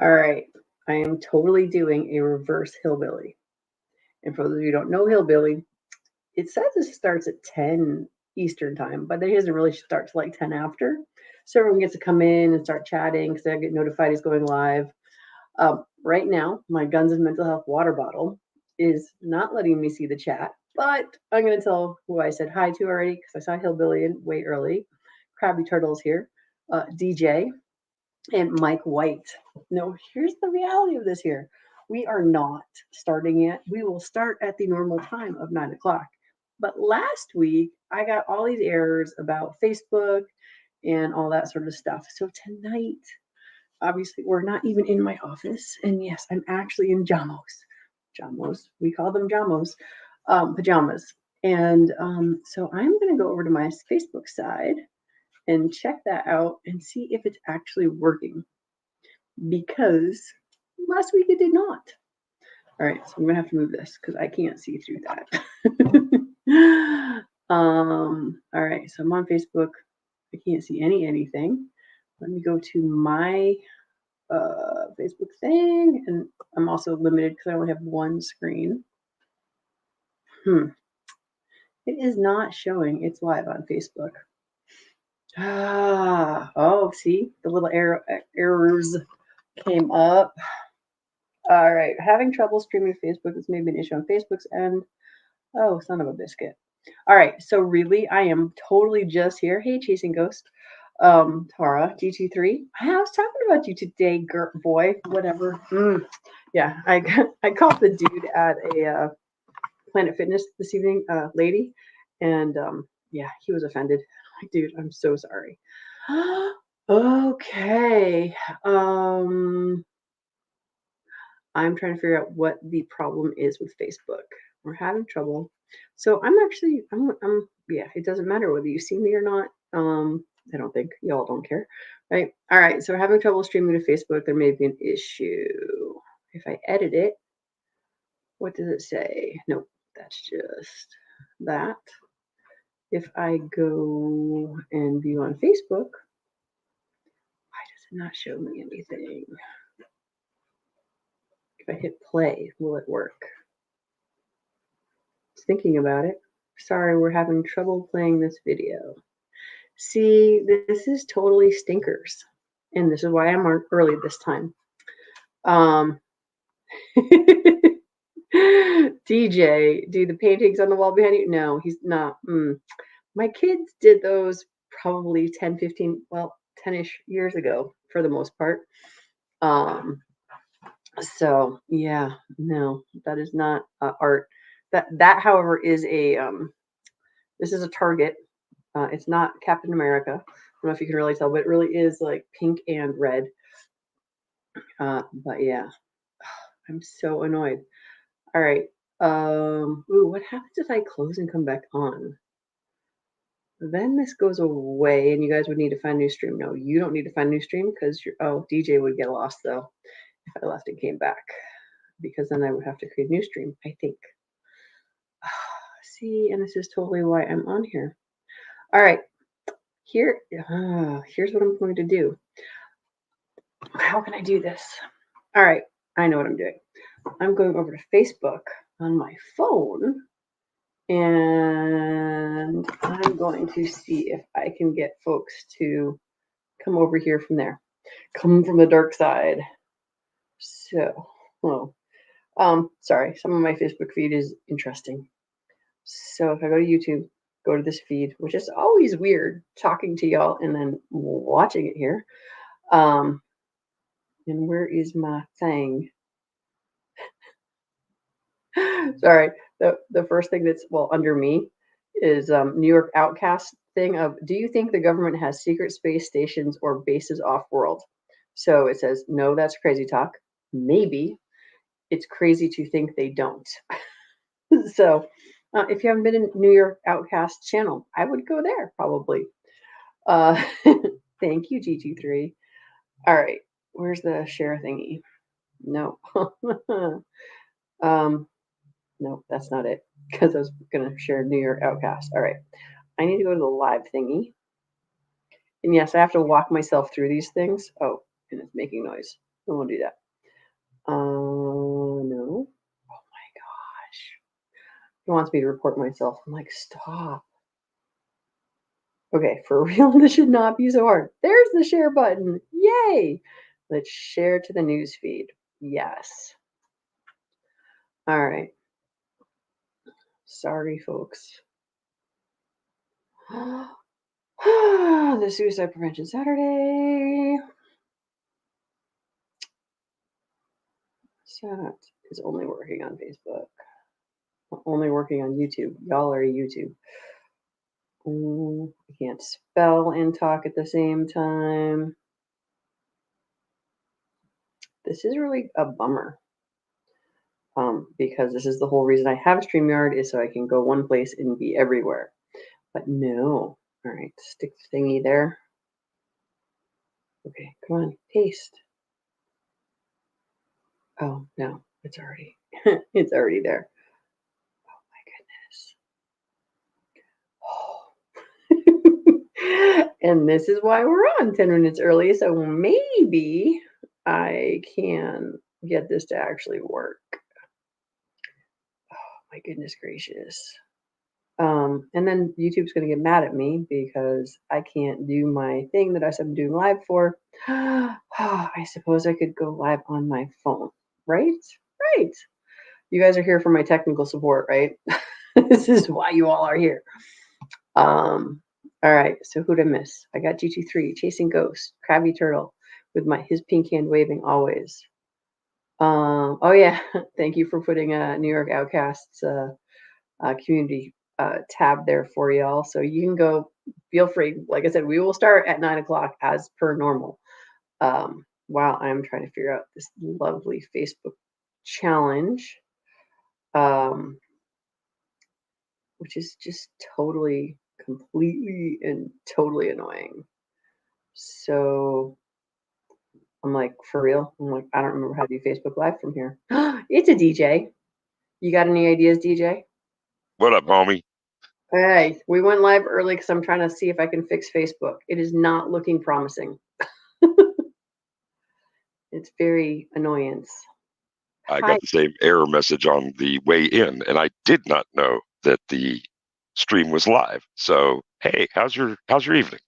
All right. I am totally doing a reverse hillbilly. And for those of you who don't know hillbilly, it says it starts at 10 Eastern time, but it doesn't really start till like 10 after. So everyone gets to come in and start chatting because I get notified he's going live. Right now, my Guns and Mental Health water bottle is not letting me see the chat, but I'm going to tell who I said hi to already because I saw Hillbilly in way early. Krabby Turtle's here, DJ, and Mike White. No, here's the reality of this here. We are not starting yet. We will start at the normal time of 9 o'clock. But last week, I got all these errors about Facebook and all that sort of stuff. So tonight, obviously, we're not even in my office. And yes, I'm actually in jamos. Jamos. We call them jamos. Pajamas. And so I'm going to go over to my Facebook side and check that out and see if it's actually working. Because last week it did not. All right, so I'm going to have to move this because I can't see through that. All right, so I'm on Facebook. I can't see anything. Let me go to my Facebook thing, and I'm also limited because I only have one screen. It is not showing it's live on Facebook. Oh, see, the little errors came up. All right, having trouble streaming to Facebook. This may be an issue on Facebook's end. Oh, son of a biscuit. All right, so really, I am totally just here. Hey, Chasing Ghost. Tara, G23. I was talking about you today, boy, whatever. Yeah, I called the dude at a Planet Fitness this evening, lady, and yeah, he was offended. Like, dude, I'm so sorry. Okay. I'm trying to figure out what the problem is with Facebook. We're having trouble. So I'm yeah, it doesn't matter whether you see me or not. I don't think y'all don't care, right? All right, so we're having trouble streaming to Facebook. There may be an issue. If I edit it, what does it say? Nope, that's just that. If I go and view on Facebook, why does it not show me anything? If I hit play, will it work? Thinking about it. Sorry, we're having trouble playing this video. See, this is totally stinkers. And this is why I'm early this time. DJ, do the paintings on the wall behind you? No, he's not. My kids did those probably 10, 15, well, 10-ish years ago for the most part. So yeah, no, that is not art. That however is a this is a Target. It's not Captain America. I don't know if you can really tell, but it really is like pink and red. But yeah, I'm so annoyed. All right. Ooh, what happens if I close and come back on? Then this goes away, and you guys would need to find a new stream. No, you don't need to find a new stream because DJ would get lost though if I left and came back, because then I would have to create a new stream, I think. See, and this is totally why I'm on here. All right, here's what I'm going to do. How can I do this? All right, I know what I'm doing. I'm going over to Facebook on my phone, and I'm going to see if I can get folks to come over here from there. Come from the dark side. So, sorry, some of my Facebook feed is interesting. So if I go to YouTube, go to this feed, which is always weird talking to y'all and then watching it here. And where is my thing? Sorry, the first thing that's under me is New York Outcast thing of, do you think the government has secret space stations or bases off-world? So it says, no, that's crazy talk. Maybe. It's crazy to think they don't. So if you haven't been in New York Outcast channel, I would go there probably. Thank you, G23. All right, where's the share thingy? No. No, that's not it, because I was going to share New York Outcast. All right, I need to go to the live thingy. And yes, I have to walk myself through these things. Oh, and it's making noise. I won't do that. No. Oh my gosh. He wants me to report myself. I'm like, stop. Okay, for real, this should not be so hard. There's the share button. Yay! Let's share to the news feed. Yes. All right. Sorry, folks. The Suicide Prevention Saturday. Chat is only working on Facebook. Only working on YouTube. Y'all are YouTube. I can't spell and talk at the same time. This is really a bummer. Because this is the whole reason I have StreamYard is so I can go one place and be everywhere. But no. All right, stick the thingy there. Okay, come on, paste. Oh no, it's already it's already there. Oh my goodness. And this is why we're on 10 minutes early. So maybe I can get this to actually work. Oh my goodness gracious. And then YouTube's going to get mad at me because I can't do my thing that I said I'm doing live for. I suppose I could go live on my phone, right? Right. You guys are here for my technical support, right? This is why you all are here. All right. So who'd I miss? I got G23, Chasing Ghosts, Krabby Turtle, with his pink hand waving always. Oh yeah. Thank you for putting New York Outcasts community tab there for y'all. So you can go, feel free. Like I said, we will start at 9 o'clock as per normal. While I'm trying to figure out this lovely Facebook challenge, which is just totally, completely, and totally annoying. So I'm like, for real? I'm like, I don't remember how to do Facebook Live from here. It's a DJ. You got any ideas, DJ? What up, homie? Hey, we went live early because I'm trying to see if I can fix Facebook. It is not looking promising. It's very annoyance. I Hi. got the same error message on the way in, and I did not know that the stream was live. So, hey, how's your evening?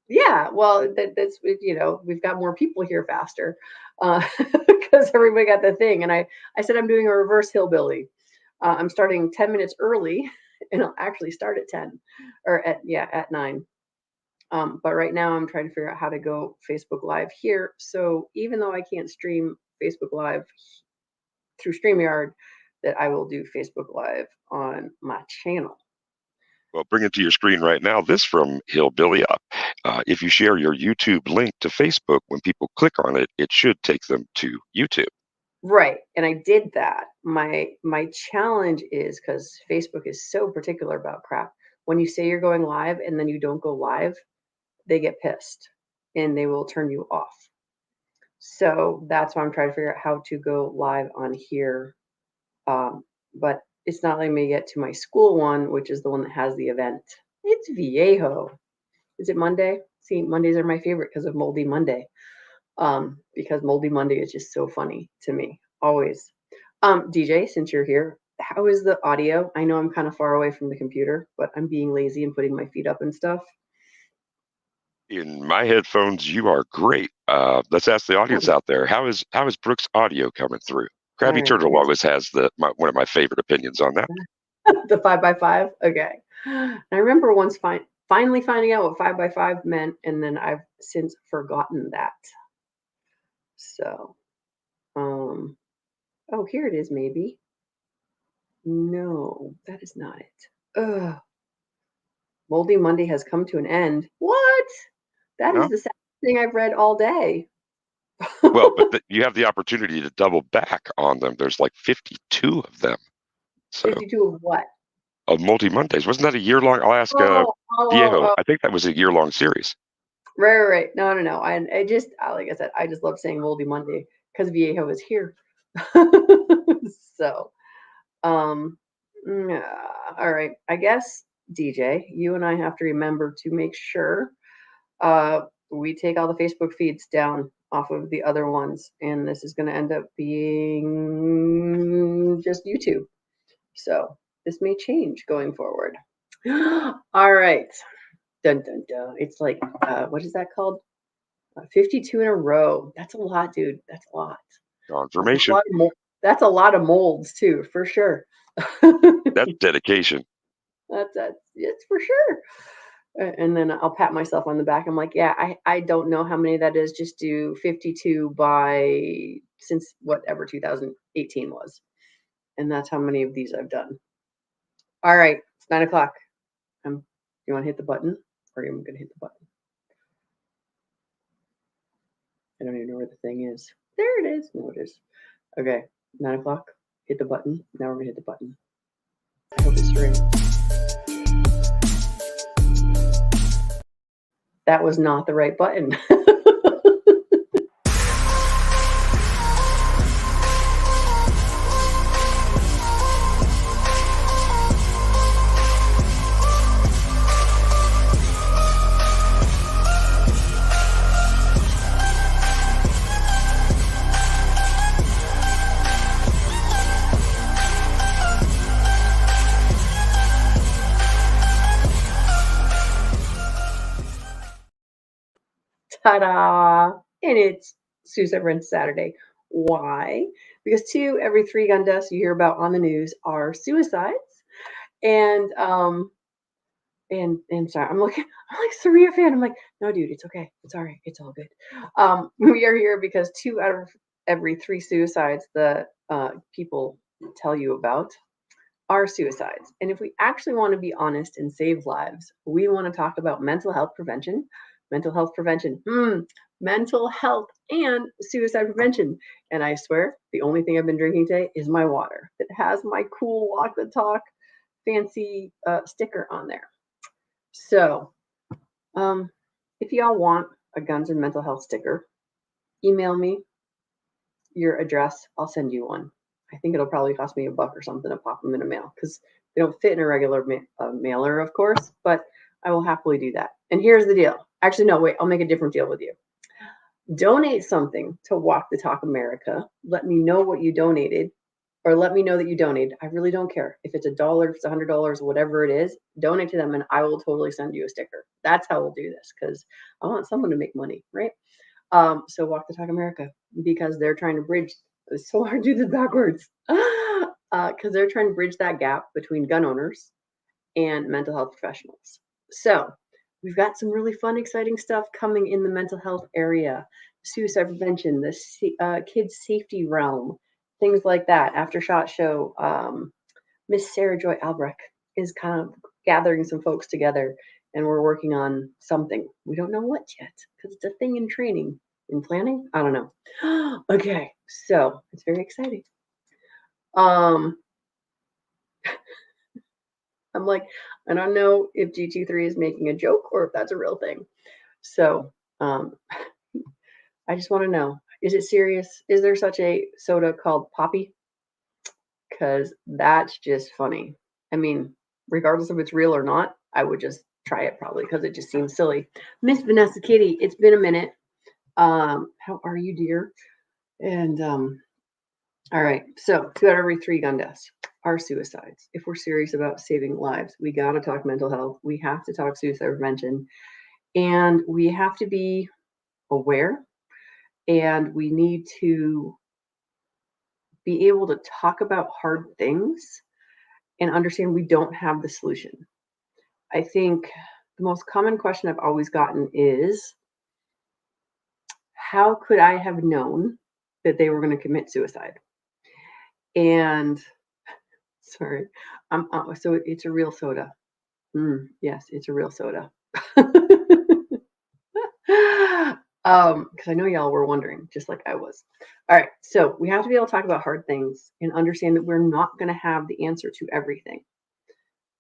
Yeah, well, that's we've got more people here faster because everybody got the thing. And I said I'm doing a reverse hillbilly. I'm starting 10 minutes early, and I'll actually start at 10 or at 9. But right now I'm trying to figure out how to go Facebook Live here. So even though I can't stream Facebook Live through StreamYard, that I will do Facebook Live on my channel. Well, bring it to your screen right now. This from Hillbilly Up. If you share your YouTube link to Facebook, when people click on it, it should take them to YouTube. Right, and I did that. My challenge is because Facebook is so particular about crap. When you say you're going live and then you don't go live, they get pissed and they will turn you off. So that's why I'm trying to figure out how to go live on here. But it's not letting me get to my school one, which is the one that has the event. It's Viejo. Is it Monday? See, Mondays are my favorite because of Moldy Monday. Because Moldy Monday is just so funny to me, always. DJ, since you're here, how is the audio? I know I'm kind of far away from the computer, but I'm being lazy and putting my feet up and stuff. In my headphones, you are great. Let's ask the audience out there. How is Brooke's audio coming through? Krabby Turtle always has one of my favorite opinions on that. The 5x5. Okay. I remember once finally finding out what 5x5 meant, and then I've since forgotten that. So, oh, here it is. Maybe. No, that is not it. Ugh. Moldy Monday has come to an end. What? That is the saddest thing I've read all day. Well, but you have the opportunity to double back on them. There's like 52 of them. So 52 of what? Of Multi Mondays. Wasn't that a year long? I'll ask Viejo. I think that was a year long series. Right. No. I just, like I said, I just love saying Moldy Monday because Viejo is here. So, all right. I guess, DJ, you and I have to remember to make sure we take all the Facebook feeds down off of the other ones, and this is going to end up being just YouTube. So this may change going forward. All right. Dun, dun, dun. It's like, what is that called? 52 in a row. That's a lot, dude. That's a lot. Confirmation. That's a lot of molds too, for sure. That's dedication. It's for sure. And then I'll pat myself on the back. I'm like, yeah, I don't know how many that is. Just do 52 by since whatever 2018 was. And that's how many of these I've done. All right, it's 9 o'clock. You want to hit the button, or am I going to hit the button? I don't even know where the thing is. There it is. No, it is. Okay, 9 o'clock. Hit the button. Now we're going to hit the button. I hope it's ring. That was not the right button. Ta-da! And it's Suicide Rent Saturday. Why? Because 2 every 3 gun deaths you hear about on the news are suicides. And sorry, I'm like Saria fan. I'm like, no, dude, it's okay. It's all right. It's all good. We are here because 2 out of every 3 suicides that people tell you about are suicides. And if we actually want to be honest and save lives, we want to talk about mental health prevention, mental health and suicide prevention. And I swear, the only thing I've been drinking today is my water. It has my cool Walk the Talk fancy sticker on there. So, if y'all want a guns and mental health sticker, email me your address. I'll send you one. I think it'll probably cost me $1 or something to pop them in a mail because they don't fit in a regular mailer, of course, but I will happily do that. And here's the deal. Actually, no, wait, I'll make a different deal with you. Donate something to Walk the Talk America. Let me know what you donated, or let me know that you donated. I really don't care. If it's $1, if it's $100, whatever it is, donate to them and I will totally send you a sticker. That's how we'll do this because I want someone to make money, right? So Walk the Talk America, because they're trying to bridge. It's so hard to do this backwards. Because they're trying to bridge that gap between gun owners and mental health professionals. So we've got some really fun, exciting stuff coming in the mental health area, suicide prevention, the kids safety realm, things like that. Aftershock show, Miss Sarah Joy Albrecht is kind of gathering some folks together, and we're working on something. We don't know what yet because it's a thing in training, in planning. I don't know. Okay, so it's very exciting. I'm like, I don't know if G23 is making a joke or if that's a real thing. So I just want to know, is it serious? Is there such a soda called Poppy? Because that's just funny. I mean, regardless if it's real or not, I would just try it probably because it just seems silly. Miss Vanessa Kitty, it's been a minute. How are you, dear? And all right, so 2 out of every 3 gun deaths are suicides. If we're serious about saving lives, we got to talk mental health. We have to talk suicide prevention, and we have to be aware, and we need to be able to talk about hard things and understand we don't have the solution. I think the most common question I've always gotten is, how could I have known that they were going to commit suicide? And sorry, so it's a real soda. Yes, it's a real soda. Because I know y'all were wondering, just like I was. All right, so we have to be able to talk about hard things and understand that we're not going to have the answer to everything.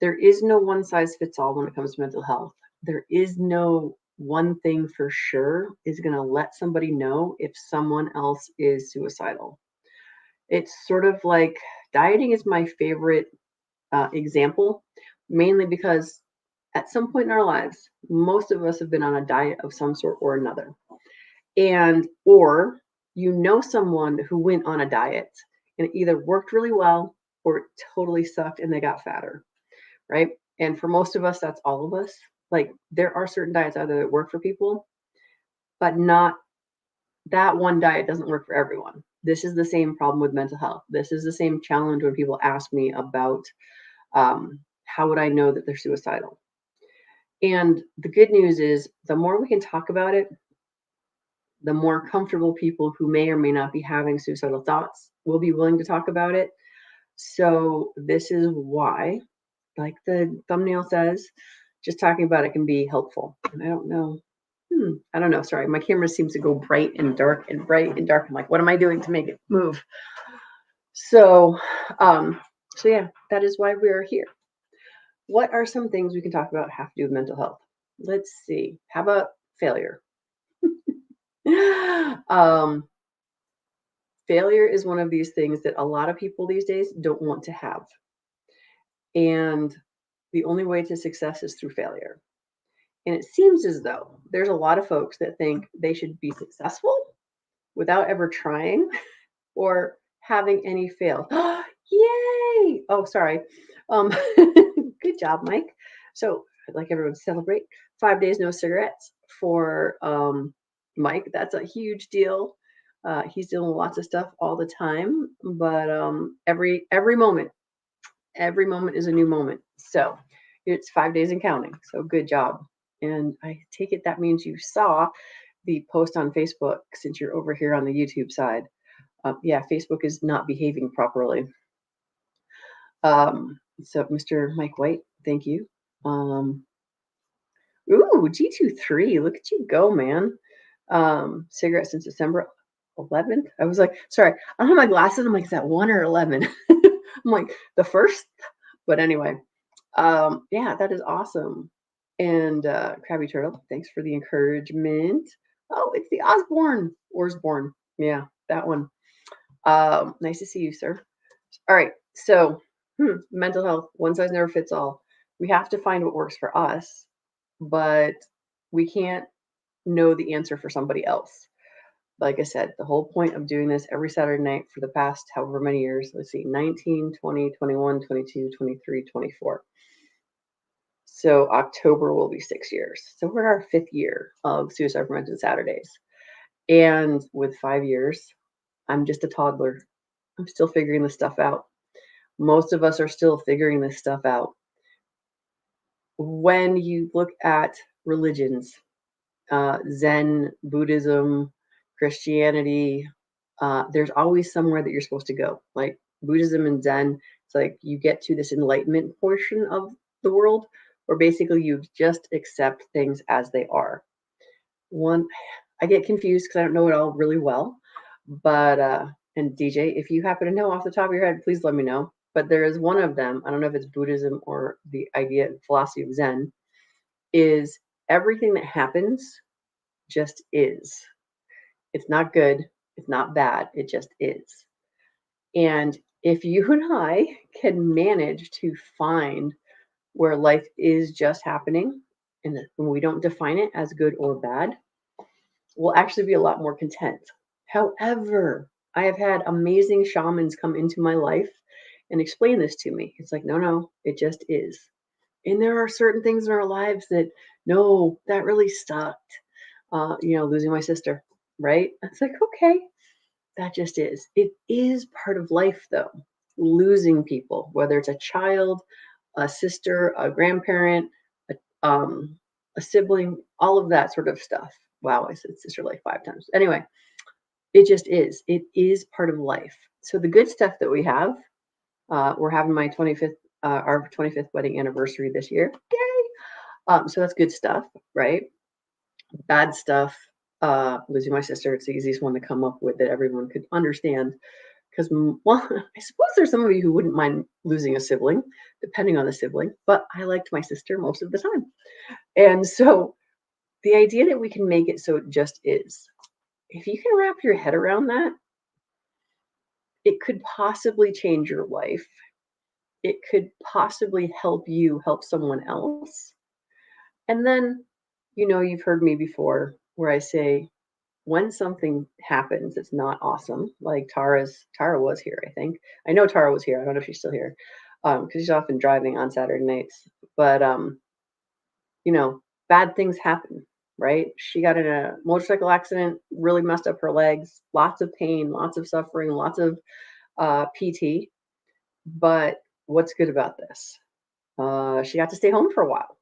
There is no one size fits all when it comes to mental health. There is no one thing for sure is going to let somebody know if someone else is suicidal. It's sort of like dieting is my favorite example, mainly because at some point in our lives, most of us have been on a diet of some sort or another. or you know someone who went on a diet and it either worked really well or it totally sucked and they got fatter, right? And for most of us, that's all of us. Like there are certain diets out there that work for people, but not that one diet doesn't work for everyone. This is the same problem with mental health. This is the same challenge when people ask me about how would I know that they're suicidal? And the good news is the more we can talk about it, the more comfortable people who may or may not be having suicidal thoughts will be willing to talk about it. So this is why, like the thumbnail says, just talking about it can be helpful. And I don't know. I don't know. Sorry, my camera seems to go bright and dark and bright and dark. I'm like, what am I doing to make it move? So yeah, that is why we are here. What are some things we can talk about have to do with mental health? Let's see. How about failure? Failure is one of these things that a lot of people these days don't want to have. And the only way to success is through failure. And it seems as though there's a lot of folks that think they should be successful without ever trying or having any fail. Yay! Oh, sorry. Good job, Mike. So I'd like everyone to celebrate 5 days no cigarettes for Mike. That's a huge deal. He's dealing with lots of stuff all the time, but every moment is a new moment. So it's 5 days and counting. So good job. And I take it that means you saw the post on Facebook since you're over here on the YouTube side. Yeah, Facebook is not behaving properly. So Mr. Mike White, thank you. Ooh, G23, look at you go, man. Cigarette since December 11th. I was like, sorry, I don't have my glasses. I'm like, is that 1 or 11? I'm like, the first. But anyway, yeah, that is awesome. And Krabby Turtle, thanks for the encouragement. Oh, it's the Osborne. Yeah, that one. Nice to see you, sir. All right, so mental health, one size never fits all. We have to find what works for us, but we can't know the answer for somebody else. Like I said, the whole point of doing this every Saturday night for the past however many years, let's see, 19, 20, 21, 22, 23, 24. So October will be 6 years. So we're in our 5th year of Suicide Prevention Saturdays. And with 5 years, I'm just a toddler. I'm still figuring this stuff out. Most of us are still figuring this stuff out. When you look at religions, Zen, Buddhism, Christianity, there's always somewhere that you're supposed to go. Like Buddhism and Zen, it's like you get to this enlightenment portion of the world where basically you just accept things as they are. I get confused because I don't know it all really well, but and DJ, if you happen to know off the top of your head, please let me know. But there is one of them, I don't know if it's Buddhism or the idea and philosophy of Zen, is everything that happens just is. It's not good, it's not bad, it just is. And if you and I can manage to find where life is just happening and when we don't define it as good or bad, we'll actually be a lot more content. However, I have had amazing shamans come into my life and explain this to me. It's like, no, it just is. And there are certain things in our lives that, no, that really sucked. Losing my sister, right? It's like, okay, that just is. It is part of life, though. Losing people, whether it's a child, a sister, a grandparent, a sibling, all of that sort of stuff. Wow, I said sister like 5 times. Anyway, it just is. It is part of life. So the good stuff that we have, we're having my 25th, our 25th wedding anniversary this year. Yay! So that's good stuff, right? Bad stuff, losing my sister. It's the easiest one to come up with that everyone could understand. Because, well, I suppose there's some of you who wouldn't mind losing a sibling, depending on the sibling, but I liked my sister most of the time. And so the idea that we can make it so it just is, if you can wrap your head around that, it could possibly change your life. It could possibly help you help someone else. And then, you've heard me before where I say, when something happens that's not awesome, like Tara was here, I think. I know Tara was here. I don't know if she's still here, because she's often driving on Saturday nights. But bad things happen, right? She got in a motorcycle accident, really messed up her legs, lots of pain, lots of suffering, lots of PT. But what's good about this? She got to stay home for a while.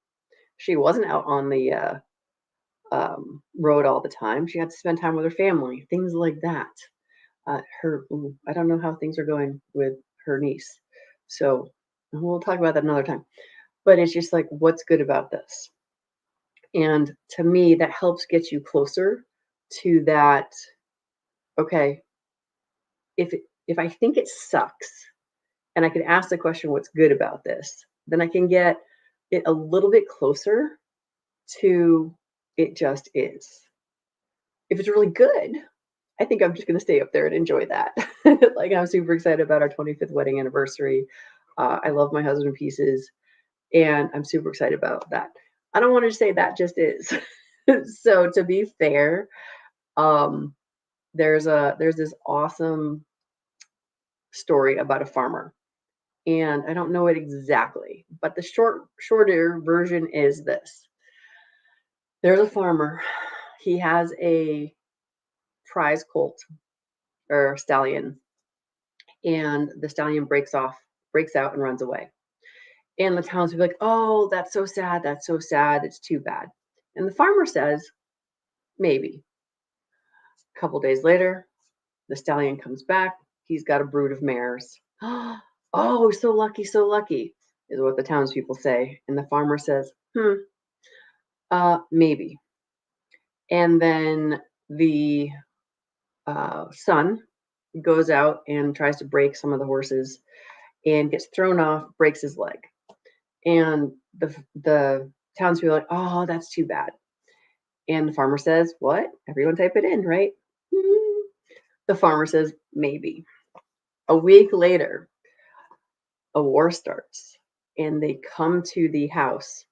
She wasn't out on the road all the time. She got to spend time with her family, things like that. I don't know how things are going with her niece. So we'll talk about that another time. But it's just like, what's good about this? And to me, that helps get you closer to that. Okay, if I think it sucks, and I can ask the question, what's good about this? Then I can get it a little bit closer to it just is. If it's really good, I think I'm just going to stay up there and enjoy that. Like, I'm super excited about our 25th wedding anniversary. I love my husband pieces, and I'm super excited about that. I don't want to say that just is. So to be fair, there's this awesome story about a farmer, and I don't know it exactly, but the shorter version is this. There's a farmer. He has a prize colt or stallion, and the stallion breaks out and runs away. And the townspeople are like, oh, that's so sad. That's so sad. It's too bad. And the farmer says, maybe. A couple days later, the stallion comes back. He's got a brood of mares. Oh, so lucky, is what the townspeople say. And the farmer says, maybe. And then the son goes out and tries to break some of the horses and gets thrown off, breaks his leg. And the townspeople are like, oh, that's too bad. And the farmer says, what? Everyone type it in, right? The farmer says, maybe. A week later, a war starts, and they come to the house,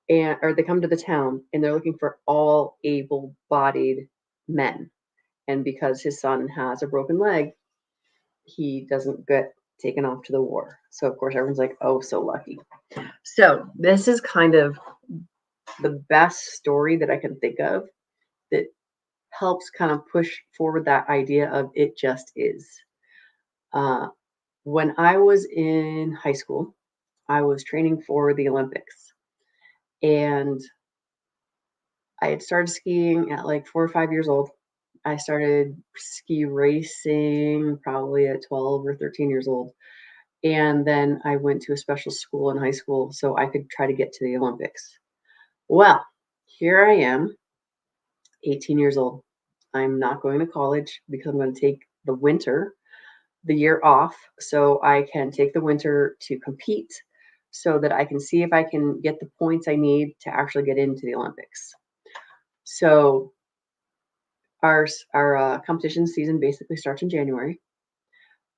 or they come to the town, and they're looking for all able-bodied men. And because his son has a broken leg, he doesn't get taken off to the war. So of course everyone's like, oh, so lucky. So this is kind of the best story that I can think of that helps kind of push forward that idea of it just is. When I was in high school, I was training for the Olympics, and I had started skiing at like 4 or 5 years old. I started ski racing probably at 12 or 13 years old. And then I went to a special school in high school so I could try to get to the Olympics. Well, here I am, 18 years old. I'm not going to college because I'm going to take the year off, so I can take the winter to compete so that I can see if I can get the points I need to actually get into the Olympics. So our competition season basically starts in January.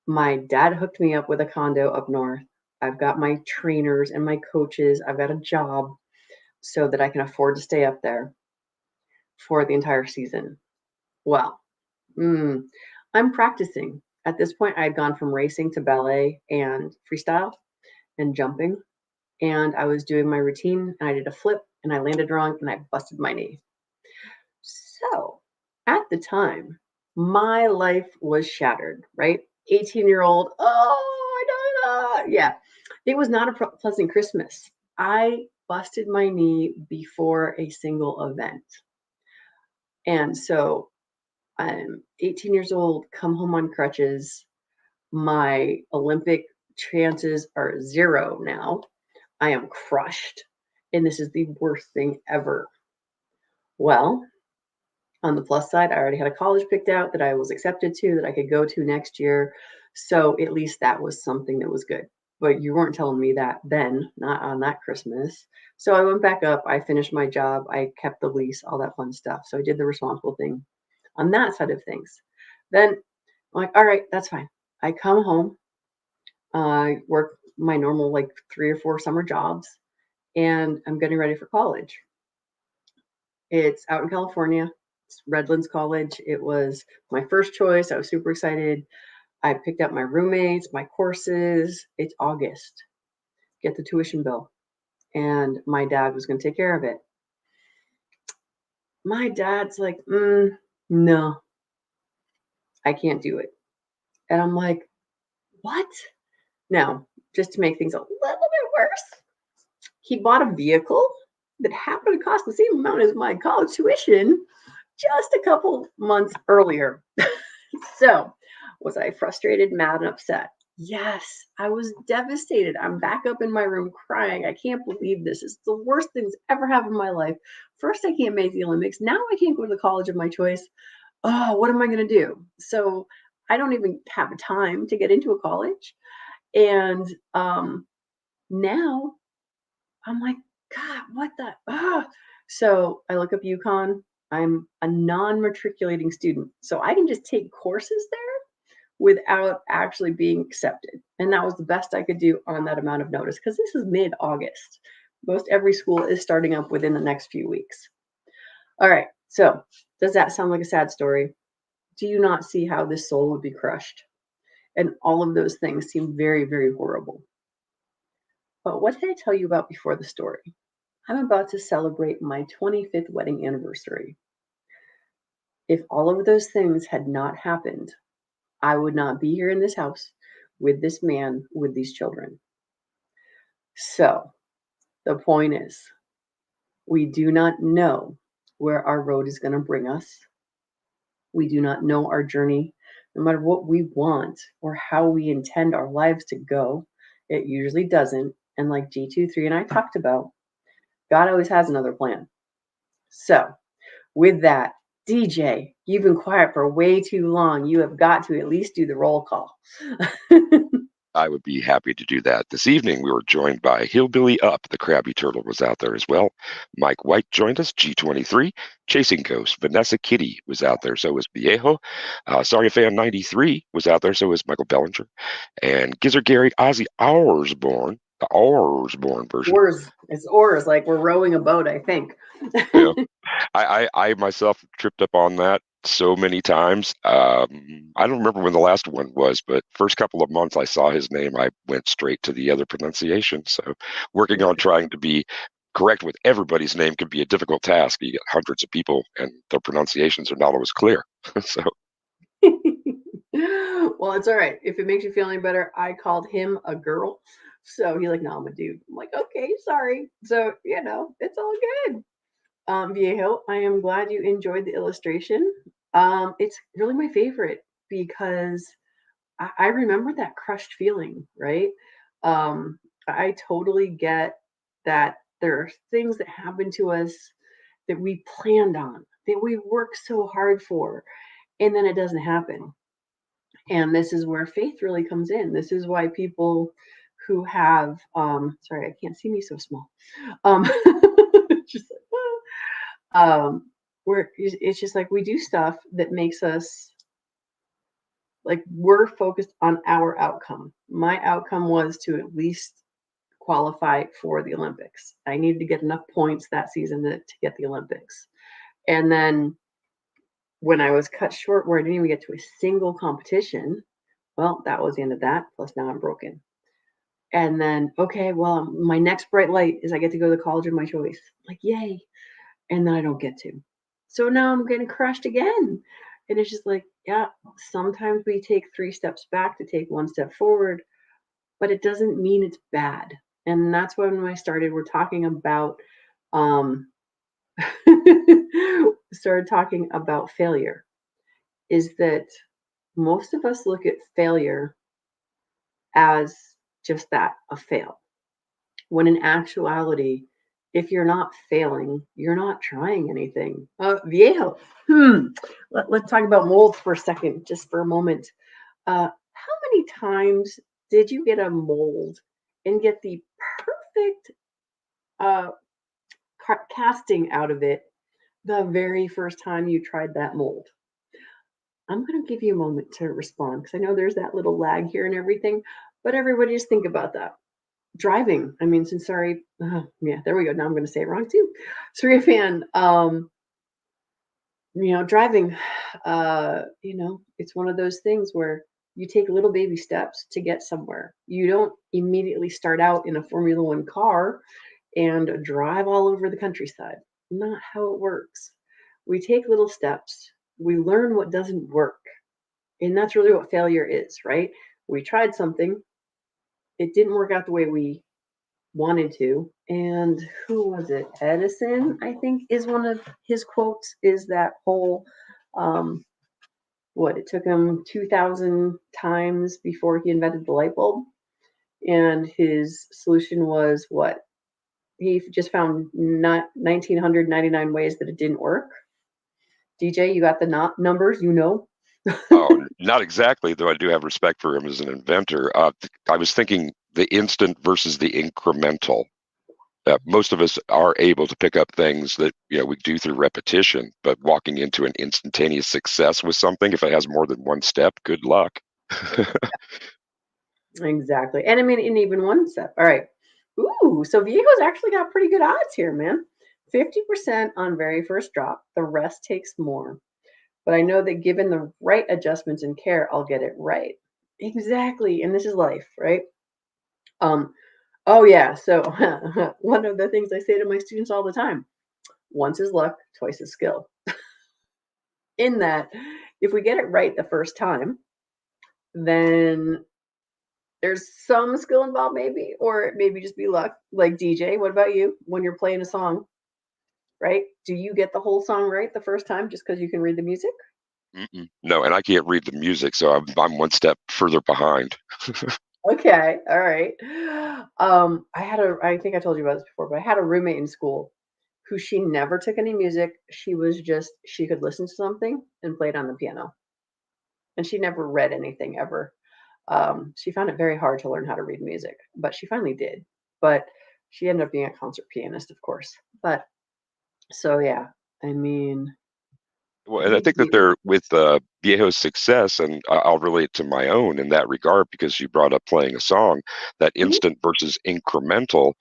My dad hooked me up with a condo up north. I've got my trainers and my coaches. I've got a job so that I can afford to stay up there for the entire season. Well, I'm practicing. At this point, I had gone from racing to ballet and freestyle and jumping. And I was doing my routine, and I did a flip, and I landed wrong, and I busted my knee. So at the time, my life was shattered, right? 18-year-old, yeah. It was not a pleasant Christmas. I busted my knee before a single event. And so I'm 18 years old, come home on crutches. My Olympic chances are zero now. I am crushed. And this is the worst thing ever. Well, on the plus side, I already had a college picked out that I was accepted to, that I could go to next year. So at least that was something that was good. But you weren't telling me that then, not on that Christmas. So I went back up. I finished my job. I kept the lease, all that fun stuff. So I did the responsible thing on that side of things. Then I'm like, all right, that's fine. I come home, work my normal like 3 or 4 summer jobs, and I'm getting ready for college. It's out in California. Redlands College. It was my first choice. I was super excited. I picked out my roommates, my courses. It's August. Get the tuition bill. And my dad was going to take care of it. My dad's like, no, I can't do it. And I'm like, what? Now, just to make things a little bit worse, he bought a vehicle that happened to cost the same amount as my college tuition just a couple months earlier. So, was I frustrated, mad, and upset? Yes, I was devastated. I'm back up in my room crying. I can't believe this. It's the worst thing that's ever happened in my life. First, I can't make the Olympics. Now I can't go to the college of my choice. Oh, what am I going to do? So I don't even have time to get into a college. And now I'm like, God, what the? So I look up UConn. I'm a non-matriculating student. So I can just take courses there without actually being accepted. And that was the best I could do on that amount of notice because this is mid-August. Most every school is starting up within the next few weeks. All right. So does that sound like a sad story? Do you not see how this soul would be crushed? And all of those things seem very, very horrible. But what did I tell you about before the story? I'm about to celebrate my 25th wedding anniversary. If all of those things had not happened, I would not be here in this house with this man, with these children. So the point is, we do not know where our road is going to bring us. We do not know our journey, no matter what we want or how we intend our lives to go. It usually doesn't. And like G23 and I talked about, God always has another plan. So with that, DJ, you've been quiet for way too long. You have got to at least do the roll call. I would be happy to do that. This evening, we were joined by Hillbilly Up. The Krabby Turtle was out there as well. Mike White joined us, G23. Chasing Ghost, Vanessa Kitty was out there. So was Viejo. Sorry Fan 93 was out there. So was Michael Bellinger. And Gizzard Gary Ozzy Oursborn, the Oursborn version. It's oars, like we're rowing a boat, I think. Yeah. I myself tripped up on that so many times. I don't remember when the last one was, but first couple of months I saw his name, I went straight to the other pronunciation. So working on trying to be correct with everybody's name can be a difficult task. You get hundreds of people and their pronunciations are not always clear. So well, it's all right. If it makes you feel any better, I called him a girl. So he's like, no, I'm a dude. I'm like, okay, sorry. So, it's all good. Viejo, I am glad you enjoyed the illustration. It's really my favorite because I remember that crushed feeling, right? I totally get that there are things that happen to us that we planned on, that we worked so hard for, and then it doesn't happen. And this is where faith really comes in. This is why people who have, sorry, I can't see me so small. Just like, where it's just like we do stuff that makes us like we're focused on our outcome. My outcome was to at least qualify for the Olympics. I needed to get enough points that season to get the Olympics. And then when I was cut short where I didn't even get to a single competition, well, that was the end of that. Plus now I'm broken. And then, okay, well, my next bright light is I get to go to the college of my choice. Like, yay. And then I don't get to. So now I'm getting crushed again. And it's just like, yeah, sometimes we take 3 steps back to take 1 step forward, but it doesn't mean it's bad. And that's when I started, we're talking about, started talking about failure, is that most of us look at failure as just that, a fail. When in actuality, if you're not failing, you're not trying anything. Viejo, let's talk about molds for a second, just for a moment. How many times did you get a mold and get the perfect uh, casting out of it the very first time you tried that mold? I'm going to give you a moment to respond because I know there's that little lag here and everything, but everybody just think about that. Driving. I mean, since sorry, yeah, there we go. Now I'm going to say it wrong too. Sorry, fan. Driving, it's one of those things where you take little baby steps to get somewhere. You don't immediately start out in a Formula One car and drive all over the countryside. Not how it works. We take little steps. We learn what doesn't work. And that's really what failure is, right? We tried something. It didn't work out the way we wanted to. And who was it? Edison, I think, is one of his quotes, is that whole it took him 2,000 times before he invented the light bulb. And his solution was what? He just found 1,999 ways that it didn't work. DJ, you got the numbers, Oh, not exactly, though I do have respect for him as an inventor. I was thinking the instant versus the incremental. Most of us are able to pick up things that we do through repetition, but walking into an instantaneous success with something, if it has more than one step, good luck. Exactly. And I mean, in even one step. All right. Ooh, so Viejo's actually got pretty good odds here, man. 50% on very first drop. The rest takes more. But I know that given the right adjustments and care, I'll get it right. Exactly. And this is life, right? Oh yeah. So one of the things I say to my students all the time, once is luck, twice is skill. In that, if we get it right the first time, then there's some skill involved maybe, or maybe just be luck. Like DJ, what about you when you're playing a song, right? Do you get the whole song right the first time just because you can read the music? No, and I can't read the music, so I'm one step further behind. Okay, all right. I think I told you about this before, but I had a roommate in school who she never took any music. She could listen to something and play it on the piano. And she never read anything ever. She found it very hard to learn how to read music, but she finally did. But she ended up being a concert pianist, of course. But so yeah, I mean, Well, and I think that they're with Viejo's success, and I'll relate to my own in that regard because you brought up playing a song, that instant versus incremental.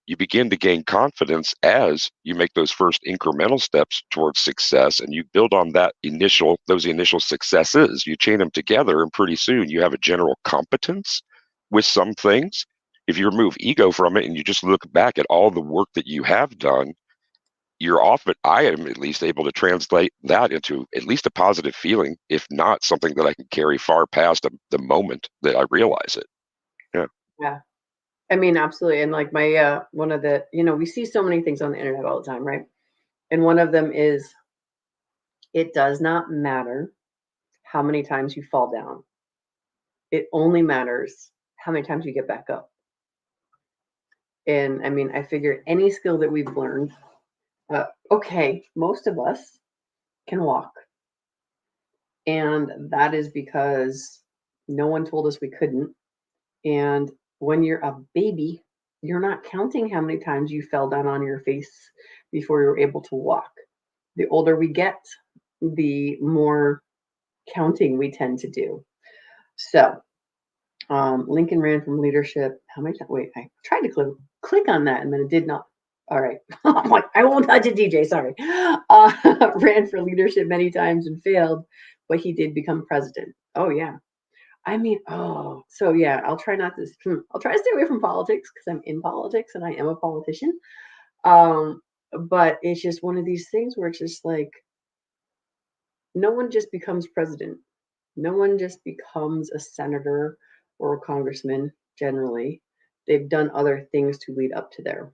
You begin to gain confidence as you make those first incremental steps towards success, and you build on those initial successes. You chain them together, and pretty soon you have a general competence with some things. If you remove ego from it and you just look back at all the work that you have done, I am at least able to translate that into at least a positive feeling, if not something that I can carry far past the moment that I realize it. Yeah. Yeah. I mean, absolutely. And like my, one of the, we see so many things on the internet all the time, right? And one of them is it does not matter how many times you fall down. It only matters how many times you get back up. And I mean, I figure any skill that we've learned, okay, most of us can walk. And that is because no one told us we couldn't. And when you're a baby, you're not counting how many times you fell down on your face before you were able to walk. The older we get, the more counting we tend to do. So, Lincoln ran from leadership. How many times? Wait, I tried to click on that and then it did not. All right. I'm like, I won't touch it, DJ. Sorry. Ran for leadership many times and failed, but he did become president. Oh, yeah. I mean, so yeah, I'll try to stay away from politics because I'm in politics and I am a politician. But it's just one of these things where it's just like, no one just becomes president. No one just becomes a senator or a congressman generally. They've done other things to lead up to there.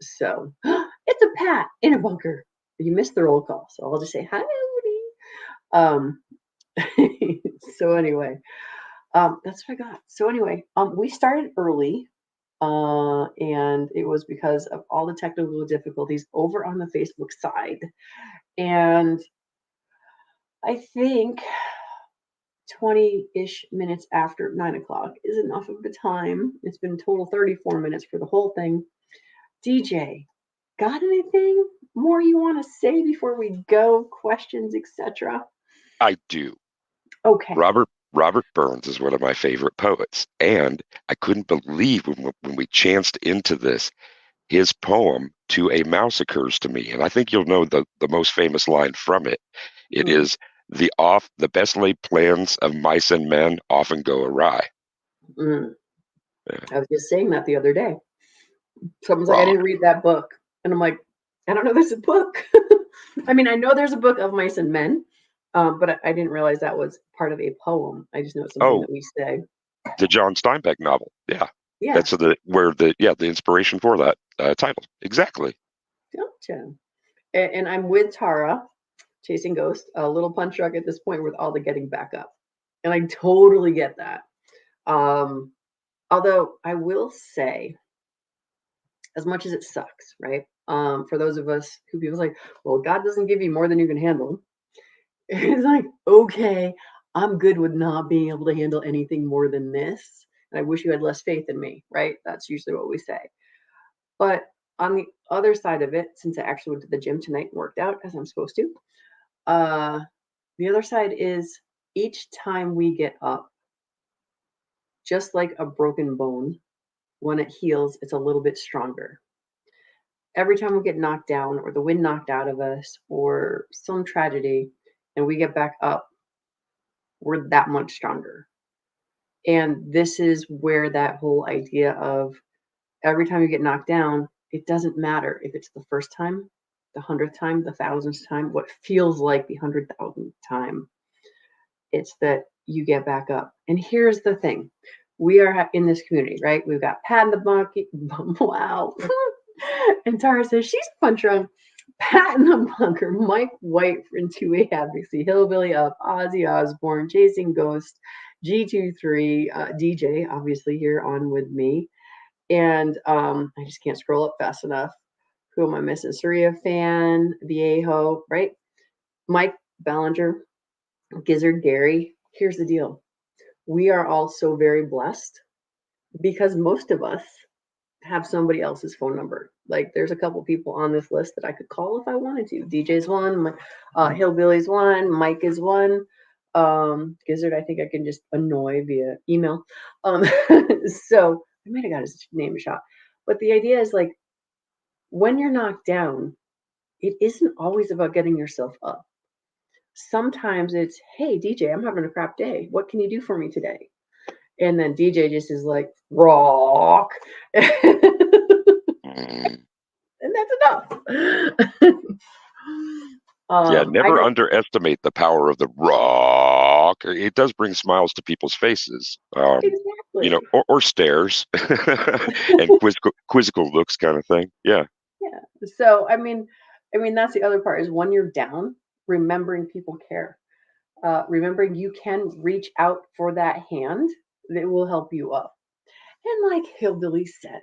So it's a Pat in a bunker. You missed the roll call, so I'll just say hi, everybody. So anyway, that's what I got. So anyway, we started early, and it was because of all the technical difficulties over on the Facebook side. And I think 20-ish minutes after 9 o'clock is enough of the time. It's been total 34 minutes for the whole thing. DJ, got anything more you want to say before we go? Questions, etc. I do. Okay. Robert Burns is one of my favorite poets, and I couldn't believe when we chanced into this. his poem "To a Mouse" occurs to me, and I think you'll know the most famous line from it. It Mm, is the best laid plans of mice and men often go awry. mm. Yeah. I was just saying that the other day. Someone's like, I Raw. didn't read that book. And I'm like, I don't know there's a book. I mean, I know there's a book of mice and men, but I didn't realize that was part of a poem. I just know it's something Oh, that we say. the John Steinbeck novel. Yeah, Yeah, that's the inspiration for that title. Exactly. gotcha. And I'm with Tara, chasing ghosts, a little punch drunk at this point with all the getting back up. And I totally get that. Um, although I will say, as much as it sucks, right? For those of us who people like, well, God doesn't give you more than you can handle. It's like, okay, I'm good with not being able to handle anything more than this. And I wish you had less faith in me, right? That's usually what we say. But on the other side of it, since I actually went to the gym tonight and worked out as I'm supposed to, uh, the other side is each time we get up, just like a broken bone, when it heals, it's a little bit stronger. Every time we get knocked down or the wind knocked out of us or some tragedy and we get back up, we're that much stronger. And this is where that whole idea of every time you get knocked down, it doesn't matter if it's the first time, the 100th time, the 1000th time, what feels like the 100,000th time. It's that you get back up. And here's the thing. We are in this community, right? We've got Pat in the bucket. Wow. And Tara says she's punch drunk. Pat in the bunker, Mike White from 2A Advocacy, Hillbilly Up, Ozzy Osbourne, Chasing Ghost, G23, DJ, obviously here on with me. And I just can't scroll up fast enough. Who am I missing? Surya Fan, Viejo, right? Mike Ballinger, Gizzard Gary. Here's the deal. We are all so very blessed because most of us have somebody else's phone number. Like there's a couple people on this list that I could call if I wanted to. DJ's one, Hillbilly's one, Mike is one. Gizzard, I think I can just annoy via email. So I might have got his name shot. But the idea is like when you're knocked down, it isn't always about getting yourself up. Sometimes it's, hey, DJ, I'm having a crap day. What can you do for me today? And then DJ just is like, rock. Mm. And that's enough. Yeah, I never know underestimate the power of the rock. It does bring smiles to people's faces, exactly. or stares and quizzical looks kind of thing. Yeah. Yeah. So I mean that's the other part is when you're down, remembering people care. Remembering you can reach out for that hand that will help you up. And like Hillbilly says,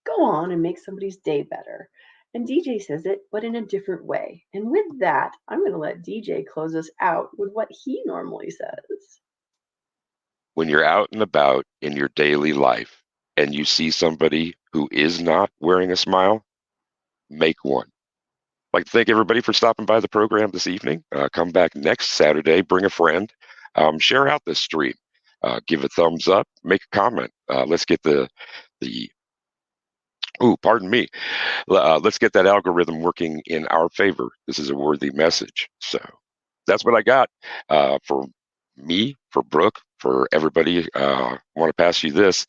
go on and make somebody's day better. And DJ says it, but in a different way. And with that, I'm going to let DJ close us out with what he normally says. When you're out and about in your daily life and you see somebody who is not wearing a smile, make one. I'd like to thank everybody for stopping by the program this evening. Come back next Saturday, bring a friend, share out this stream, give a thumbs up, make a comment. Let's get the pardon me. Let's get that algorithm working in our favor. This is a worthy message. So that's what I got for me, for Brooke, for everybody. I want to pass you this.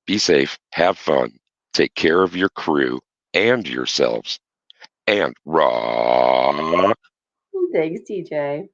Be safe, have fun, take care of your crew and yourselves, and rock. Thanks, DJ.